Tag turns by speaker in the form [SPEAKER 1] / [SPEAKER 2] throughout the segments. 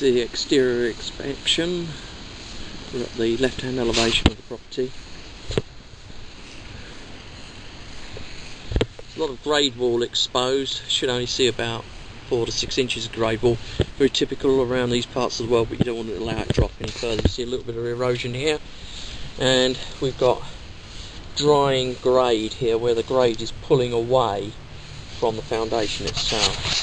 [SPEAKER 1] the exterior expansion. We're at the left-hand elevation of the property. A lot of grade wall exposed. Should only see about 4 to 6 inches of grade wall. Very typical around these parts as well, but you don't want to allow it to drop any further. You see a little bit of erosion here, and we've got drying grade here where the grade is pulling away from the foundation itself.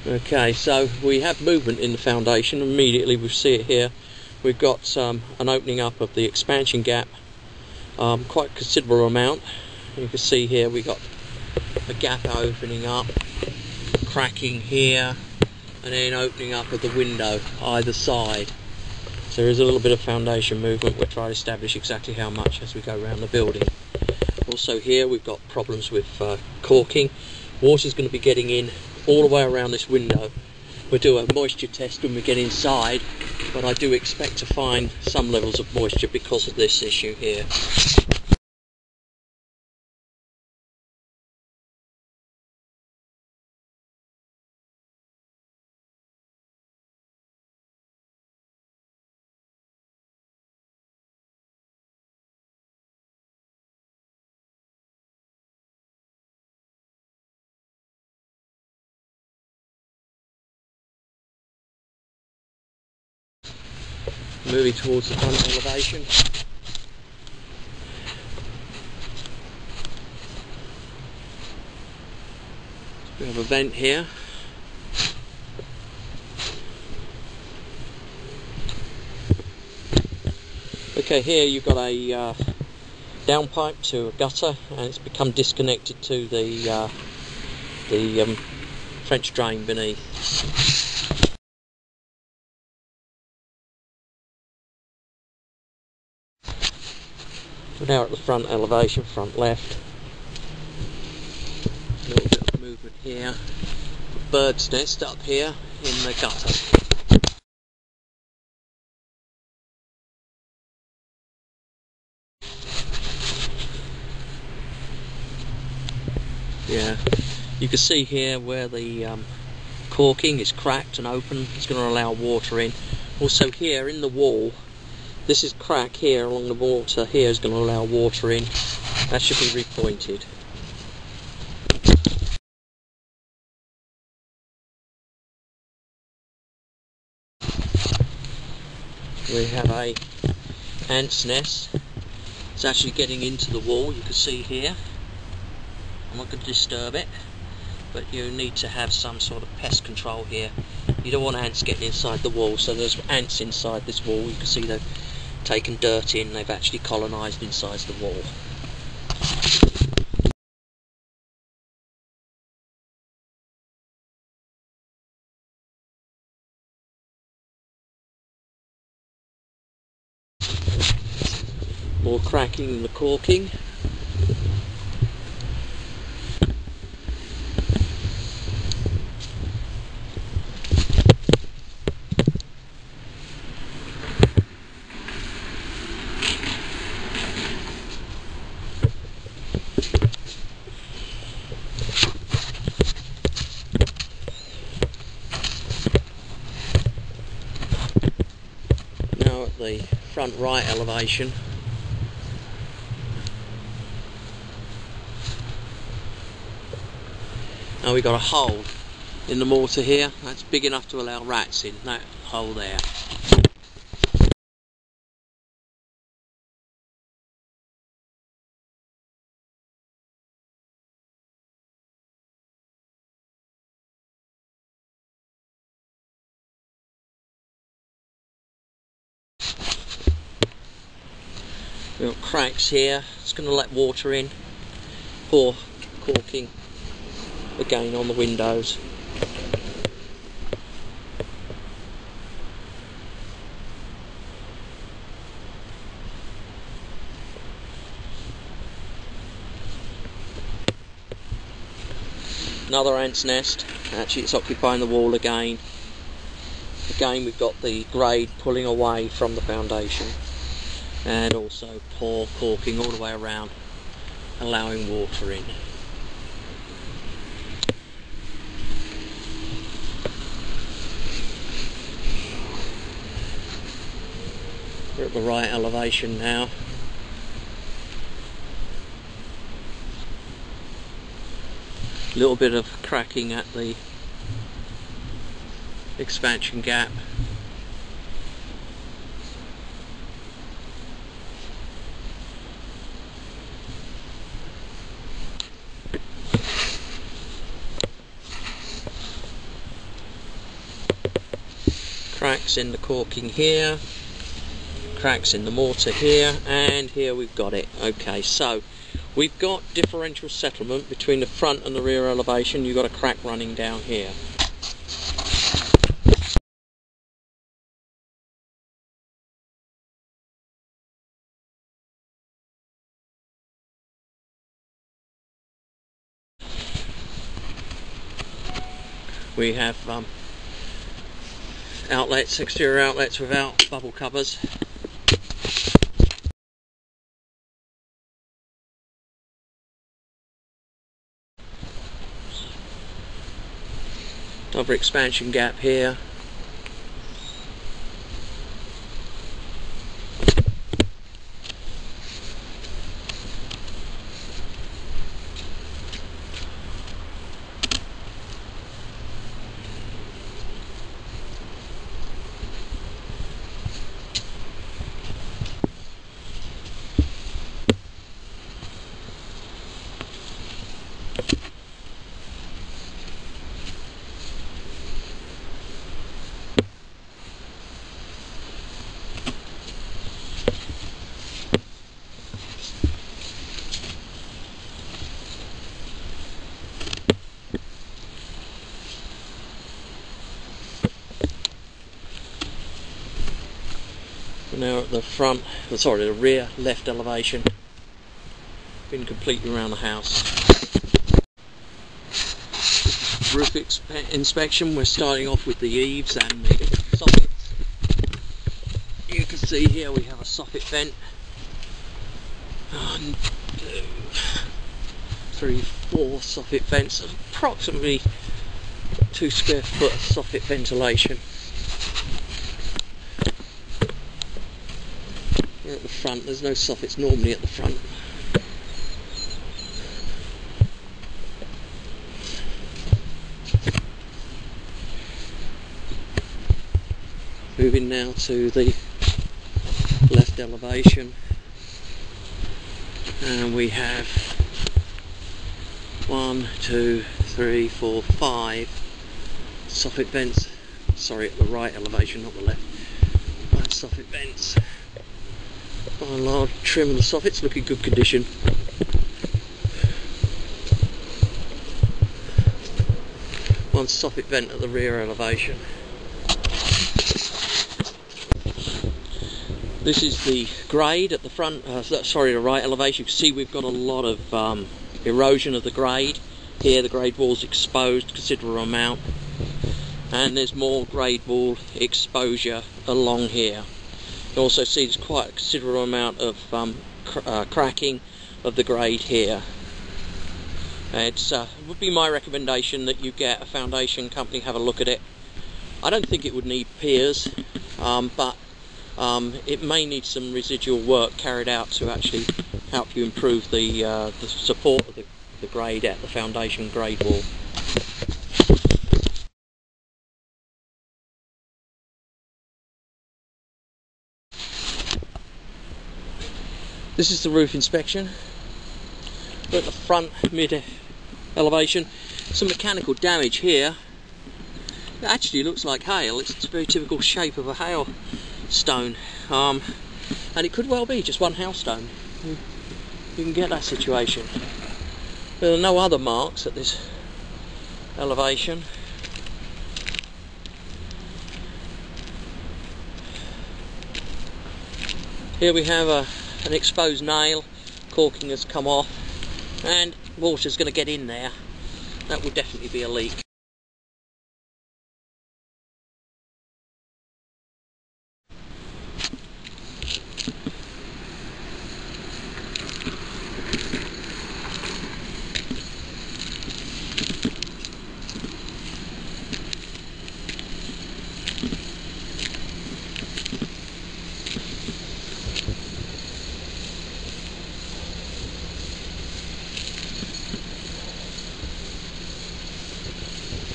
[SPEAKER 1] Okay, so we have movement in the foundation. Immediately we see it here. We've got an opening up of the expansion gap, quite a considerable amount. You can see here we've got a gap opening up, cracking here, and then opening up of the window either side. So there is a little bit of foundation movement. We'll try to establish exactly how much as we go around the building. Also here we've got problems with caulking. Water's going to be getting in all the way around this window. We'll do a moisture test when we get inside, but I do expect to find some levels of moisture because of this issue here. Moving towards the front elevation. We have a vent here. Okay, here you've got a downpipe to a gutter, and it's become disconnected to the French drain beneath. We're now at the front elevation, front left. A little bit of movement here. A bird's nest up here in the gutter. Yeah, you can see here where the caulking is cracked and open. It's going to allow water in. Also here in the wall, this is crack here along the water here is going to allow water in. That should be repointed. We have a ant's nest. It's actually getting into the wall, you can see here. I'm not going to disturb it, but you need to have some sort of pest control here. You don't want ants getting inside the wall, so there's ants inside this wall. You can see they've taken dirt in, they've actually colonised inside the wall. More cracking in the caulking. Now at the front right elevation, now we've got a hole in the mortar here. That's big enough to allow rats in, that hole there. We've got cracks here, it's going to let water in. Pour caulking again on the windows. Another ant's nest, actually it's occupying the wall again. Again, we've got the grade pulling away from the foundation, and also pour caulking all the way around, allowing water in. We're at the right elevation now. A little bit of cracking at the expansion gap. Cracks in the caulking here, cracks in the mortar here, and here we've got it. Okay, so we've got differential settlement between the front and the rear elevation. You've got a crack running down here. We have outlets, exterior outlets without bubble covers. Another expansion gap here. Now at the front, sorry, the rear left elevation, been completely around the house. Roof inspection, we're starting off with the eaves and the soffits. You can see here we have a soffit vent. 1, 2, 3, 4 soffit vents, approximately 2 square foot of soffit ventilation. At the front, there's no soffits normally at the front. Moving now to the left elevation, and we have 1, 2, 3, 4, 5 soffit vents. Sorry, at the right elevation, not the left. 5 soffit vents. By and large, trim and the soffits look in good condition. One soffit vent at the rear elevation. This is the grade at the front, sorry, the right elevation. You can see we've got a lot of erosion of the grade. Here the grade wall's exposed, considerable amount. And there's more grade wall exposure along here. You also see there's quite a considerable amount of cracking of the grade here. It would be my recommendation that you get a foundation company, have a look at it. I don't think it would need piers, but it may need some residual work carried out to actually help you improve the support of the grade at the foundation grade wall. This is the roof inspection. We're at the front mid elevation. Some mechanical damage here. It actually looks like hail. It's a very typical shape of a hailstone, and it could well be just one hailstone. You can get that situation. There are no other marks at this elevation. Here we have an exposed nail. Caulking has come off and water's going to get in there. That will definitely be a leak.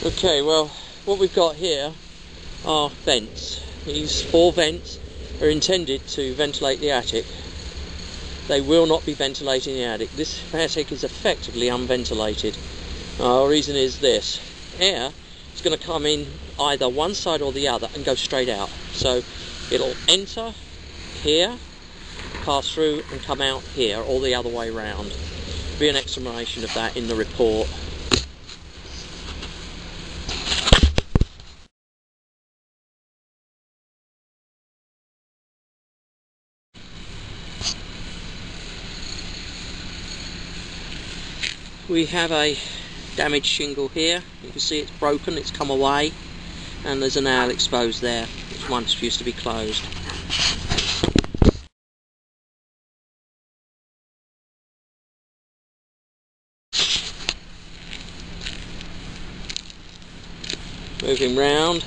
[SPEAKER 1] Okay, well, what we've got here are vents. These 4 vents are intended to ventilate the attic. They will not be ventilating the attic. This attic is effectively unventilated. The reason is this: air is going to come in either one side or the other and go straight out. So it'll enter here, pass through and come out here, or the other way round. Be an explanation of that in the report. We have a damaged shingle here. You can see it's broken, it's come away, and there's a nail exposed there, which once used to be closed. Moving round,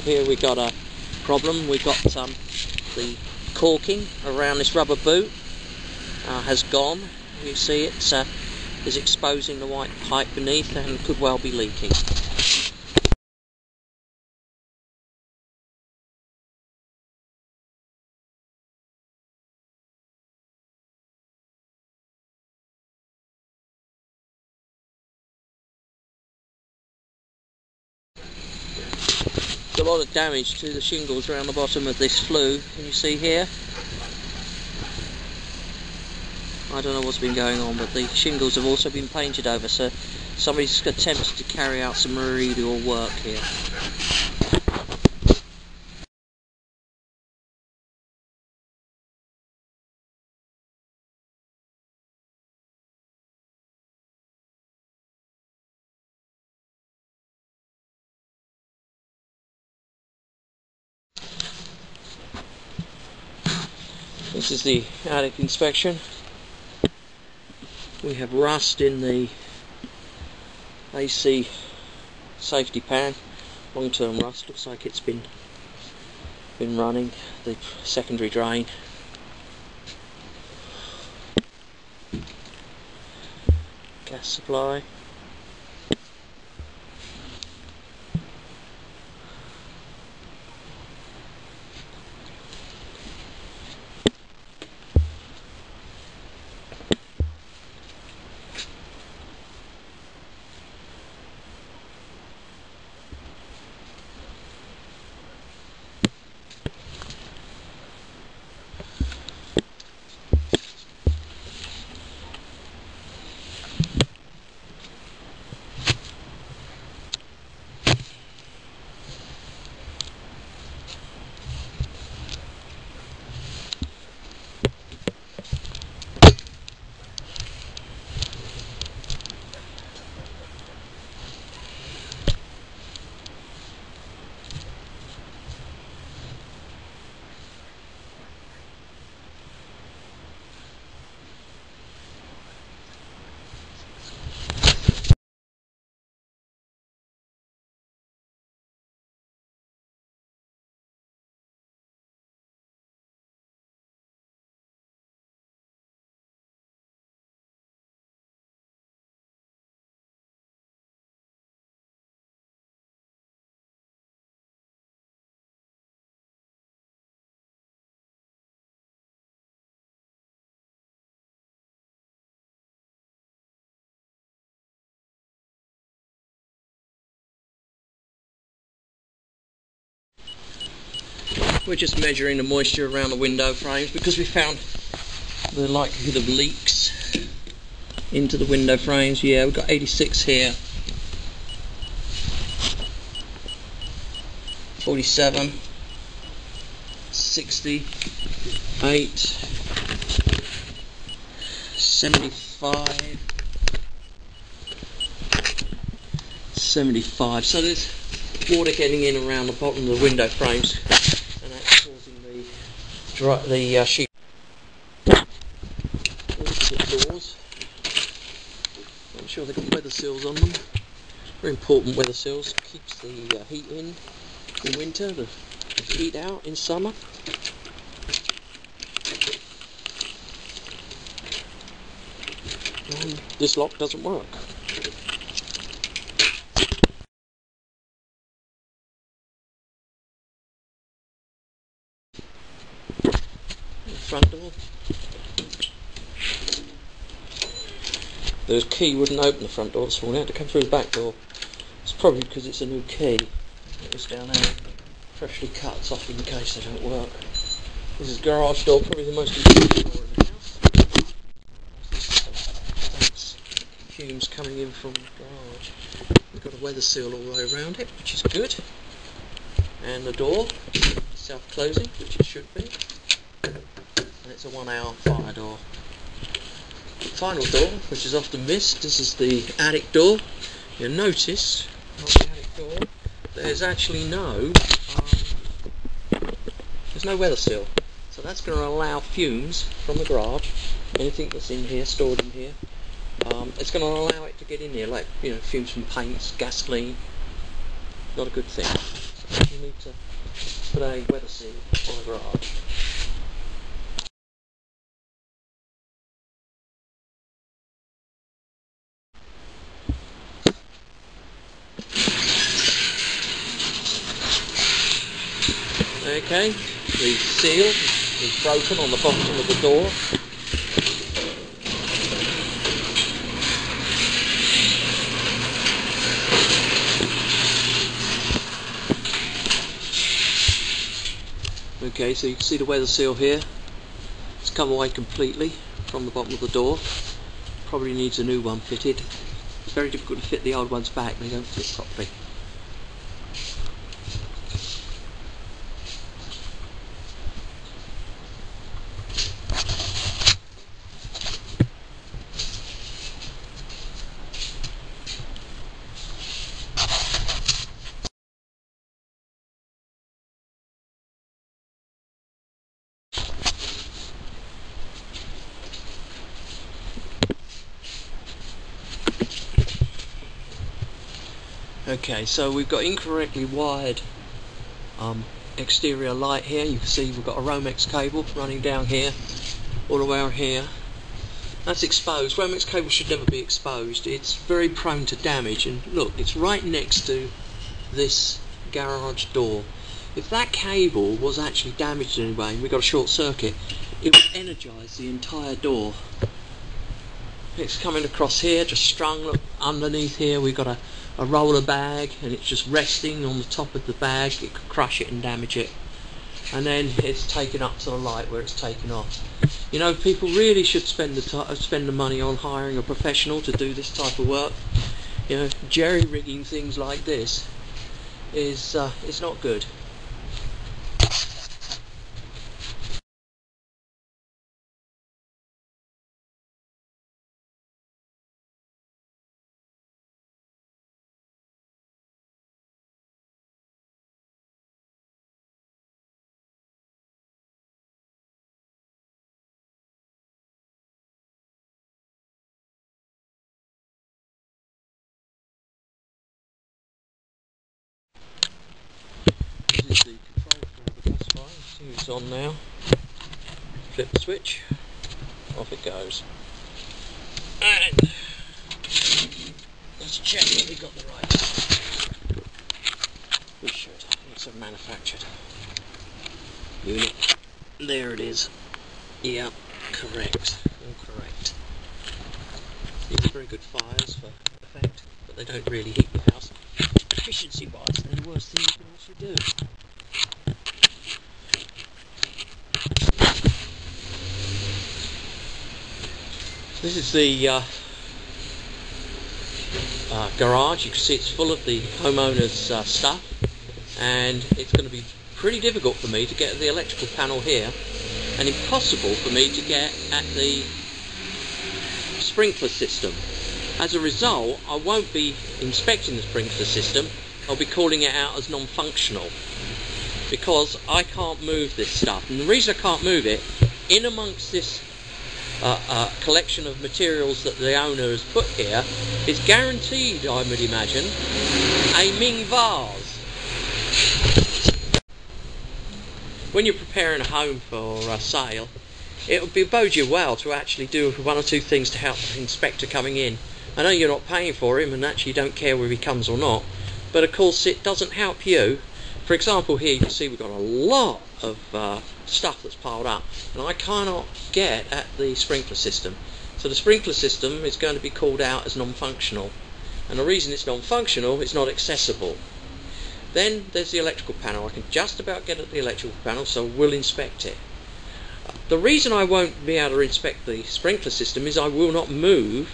[SPEAKER 1] here we got a problem. We got the caulking around this rubber boot has gone. You see it is exposing the white pipe beneath and could well be leaking. There's a lot of damage to the shingles around the bottom of this flue. Can you see here? I don't know what's been going on, but the shingles have also been painted over, so somebody's attempted to carry out some remedial work here. This is the attic inspection. We have rust in the AC safety pan, long-term rust. Looks like it's been running. The secondary drain. Gas supply. We're just measuring the moisture around the window frames because we found the likelihood of leaks into the window frames. Yeah, we've got 86 here, 47, 68, 75, 75. So there's water getting in around the bottom of the window frames, and that's causing the sheet. Doors. I'm sure they've got weather seals on them. Very important weather seals. Keeps the heat in winter, the heat out in summer. This lock doesn't work. front door. The key wouldn't open the front door this morning, I had to come through the back door. It's probably because it's a new key. It was down there, freshly cut, it's off in case they don't work. This is the garage door, probably the most important door in the house. Thanks. Fumes coming in from the garage. We've got a weather seal all the way around it, which is good. And the door, self-closing, which it should be. And it's a 1 hour fire door. The final door, which is often missed, this is the attic door. You'll notice on the attic door there's actually there's no weather seal. So that's going to allow fumes from the garage, anything that's in here, stored in here. It's going to allow it to get in there, like fumes from paints, gasoline. Not a good thing. So you need to put a weather seal on the garage. Okay, the seal is broken on the bottom of the door. Okay, so you can see the weather seal here. It's come away completely from the bottom of the door. Probably needs a new one fitted. It's very difficult to fit the old ones back, they don't fit properly. Okay, so we've got incorrectly wired exterior light here. You can see we've got a Romex cable running down here, all the way around here. That's exposed. Romex cable should never be exposed. It's very prone to damage, and look, it's right next to this garage door. If that cable was actually damaged in any way and we got a short circuit, it would energise the entire door. It's coming across here, just strung. Look, underneath here we've got a roller bag, and it's just resting on the top of the bag. It could crush it and damage it, and then it's taken up to the light where it's taken off. People really should spend the money on hiring a professional to do this type of work. Jerry rigging things like this is not good. This is the control for the bus fire. See it's on now. Flip the switch, off it goes. And let's check that we got the right. We should. It's a manufactured unit. There it is. Yeah, correct. All correct. These are very good fires for effect, but they don't really heat the house. Efficiency wise, they're the worst thing you can actually do. This is the garage. You can see it's full of the homeowner's stuff, and it's going to be pretty difficult for me to get the electrical panel here, and impossible for me to get at the sprinkler system. As a result, I won't be inspecting the sprinkler system. I'll be calling it out as non-functional, because I can't move this stuff. And the reason I can't move it, in amongst this collection of materials that the owner has put here, is guaranteed, I would imagine, a Ming vase. When you're preparing a home for sale, it would bode you well to actually do one or two things to help the inspector coming in. I know you're not paying for him and actually don't care whether he comes or not, but of course it doesn't help you. For example, here you can see we've got a lot of stuff that's piled up, and I cannot get at the sprinkler system. So the sprinkler system is going to be called out as non-functional, and the reason it's non-functional, it's not accessible. Then there's the electrical panel. I can just about get at the electrical panel, so we'll inspect it. The reason I won't be able to inspect the sprinkler system is I will not move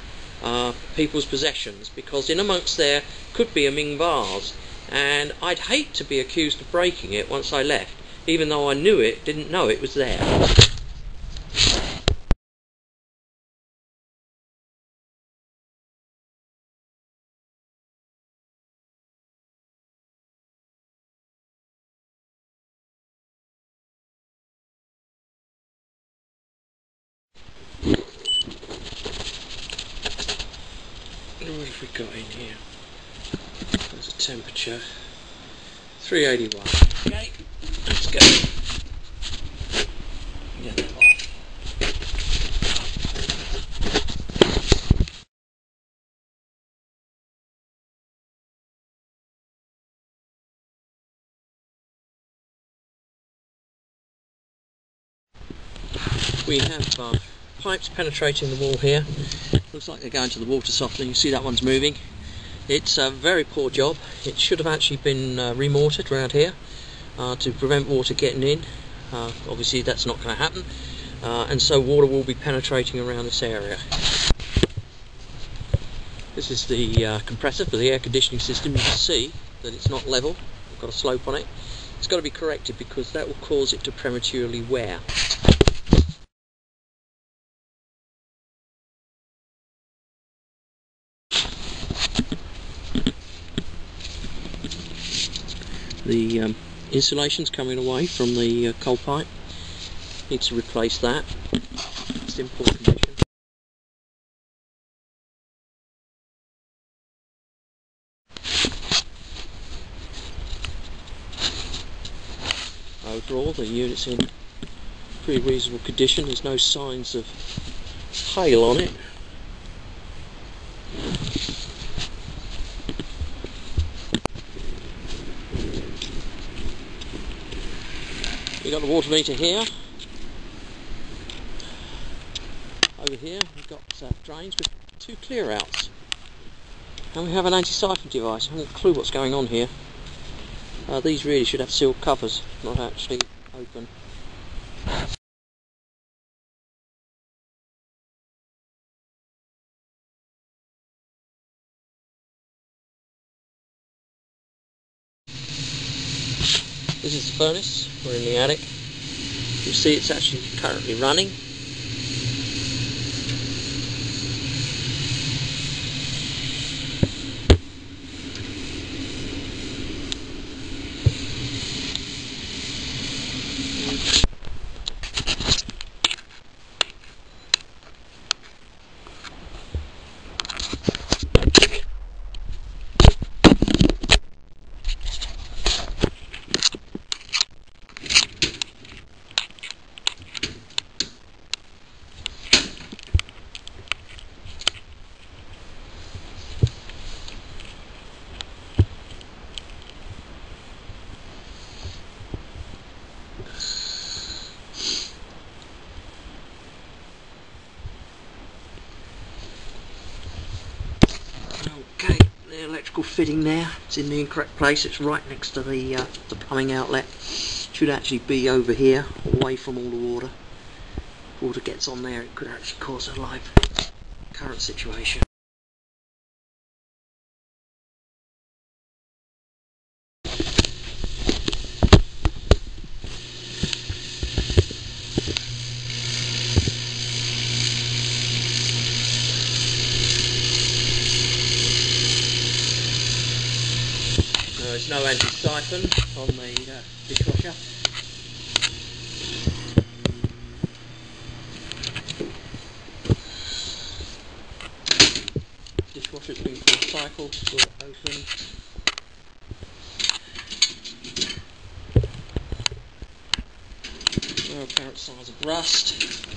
[SPEAKER 1] people's possessions, because in amongst there could be a Ming vase, and I'd hate to be accused of breaking it once I left, even though I knew it, didn't know it was there. What have we got in here? There's a temperature, 381. Okay, let's go. Get that off. We have pipes penetrating the wall here. Looks like they're going to the water softener. You see that one's moving. It's a very poor job. It should have actually been remortared around here to prevent water getting in. Obviously that's not going to happen, and so water will be penetrating around this area. This is the compressor for the air conditioning system. You can see that it's not level. It's got a slope on it. It's got to be corrected because that will cause it to prematurely wear. The insulation's coming away from the coal pipe. Need to replace that. It's in poor condition. Overall, the unit's in pretty reasonable condition. There's no signs of hail on it. We've got the water meter here. Over here we've got drains with 2 clear outs. And we have an anti-siphon device. I haven't a clue what's going on here. These really should have sealed covers, not actually open. This is the furnace. We're in the attic. You see it's actually currently running. Okay, the electrical fitting there, it's in the incorrect place. It's right next to the plumbing outlet. Should actually be over here, away from all the water. If water gets on there, it could actually cause a live current situation. There's no anti-siphon on the dishwasher. Dishwasher's been full cycle, door open. No apparent signs of rust.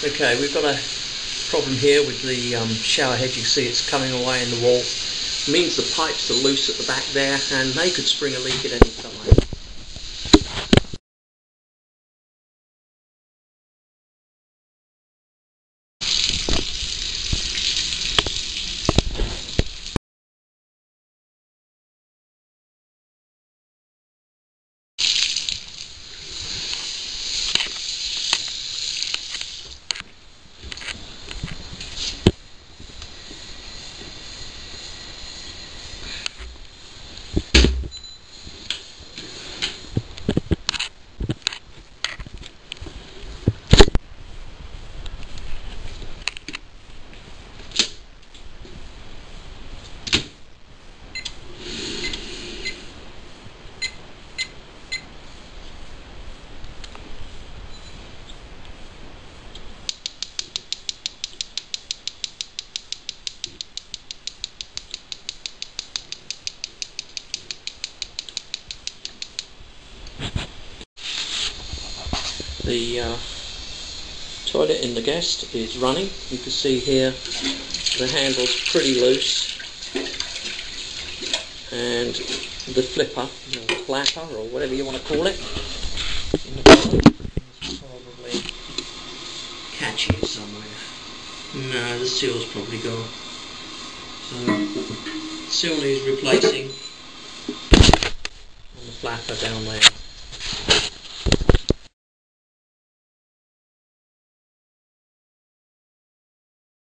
[SPEAKER 1] Okay, we've got a problem here with the shower head. You see it's coming away in the wall. It means the pipes are loose at the back there and they could spring a leak at any time. The toilet in the guest is running. You can see here the handle's pretty loose and the flipper, or flapper, or whatever you want to call it, in the bottom is probably catching somewhere. No, the seal's probably gone. So, seal needs replacing, and the flapper down there.